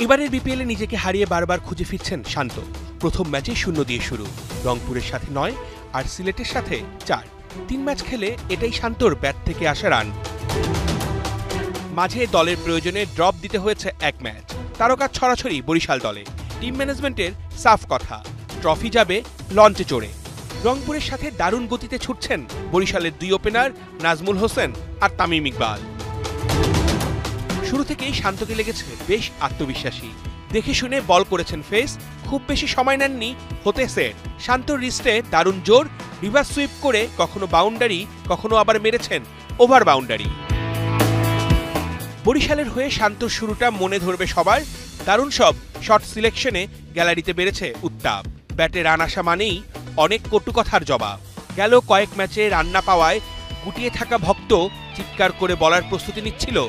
এবারের বিপিএলে নিজেকে হারিয়ে বারবার খুঁজে ফিরছেন শান্ত। প্রথম ম্যাচে 0 দিয়ে শুরু, রংপুরের সাথে 9 আর সিলেটের সাথে 4। 3 ম্যাচ খেলে এটাই শান্তর ব্যাট থেকে আসা রান। মাঝে দলের প্রয়োজনে ড্রপ দিতে হয়েছে 1 ম্যাচ। তারকা ছড়াছড়ি বরিশাল দলে, টিম ম্যানেজমেন্টের সাফ কথা, ট্রফি যাবে লঞ্চে চড়ে। রংপুরের সাথে দারুণ গতিতে ছুটছেন বরিশালের 2 ওপেনার নাজমুল হোসেন আর তামিম ইকবাল। শুরু থেকেই শান্তকে লেগেছে বেশ আত্মবিশ্বাসী। দেখে শুনে বল করেছেন ফেস, খুব বেশি সময় নেননি হতে সেট। শান্তর রিস্টে দারুণ জোর, রিভার্স সুইপ করে কখনো বাউন্ডারি, কখনো আবার মেরেছেন ওভার বাউন্ডারি। বরিশালের হয়ে শান্তর শুরুটা মনে ধরবে সবার। দারুণ সব শট সিলেকশনে গ্যালারিতে বেড়েছে উত্তাপ। ব্যাটে রান আসা মানেই অনেক কটু কথার জবাব। গেল কয়েক ম্যাচে রান না পাওয়ায় গুটিয়ে থাকা ভক্ত চিৎকার করে বলার প্রস্তুতি নিচ্ছিল,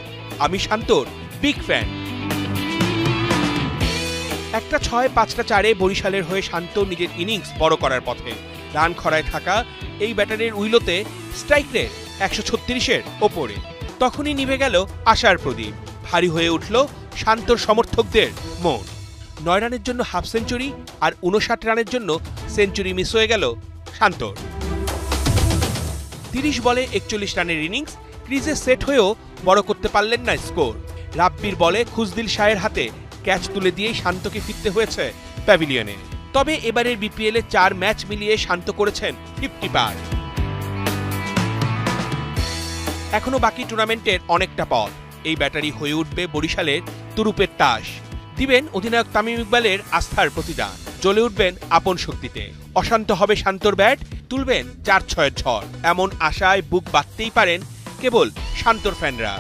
আমি শান্তর বিগ ফ্যান। 1টা 6 5টা 4-এ বরিশালের হয়ে শান্ত নিজের ইনিংস বড় করার পথে। রান খরায় থাকা এই ব্যাটারের উইলোতে স্ট্রাইক রেট 136-এর ওপরে। তখনই নিভে গেল আশার প্রদীপ, ভারী হয়ে উঠল শান্তর সমর্থকদের মন। 9 রানের জন্য হাফ সেঞ্চুরি আর 59 রানের জন্য সেঞ্চুরি মিস হয়ে গেল শান্তর। 30 বলে 41 রানের ইনিংস, ক্রিজে সেট হয়েও বড় করতে পারলেন না স্কোর। রাব্বির বলে খুজদিল শাহের হাতে ক্যাচ তুলে দিয়েই শান্তকে ফিরতে হয়েছে প্যাভিলিয়নে। তবে এবারের বিপিএলে 4 ম্যাচ মিলিয়ে শান্ত করেছেন 50 পার। এখনো বাকি টুর্নামেন্টের অনেকটা পথ। এই ব্যাটারি হয়ে উঠবে বরিশালের তুরুপের তাস। দিবেন অধিনায়ক তামিম ইকবালের আস্থার প্রতিদান। জ্বলে উঠবেন আপন শক্তিতে। অশান্ত হবে শান্তর ব্যাট, তুলবেন 4-6-এর ঝড়। এমন আশায় বুক বাঁধতেই পারেন কেবল শান্তর ফ্যানরা।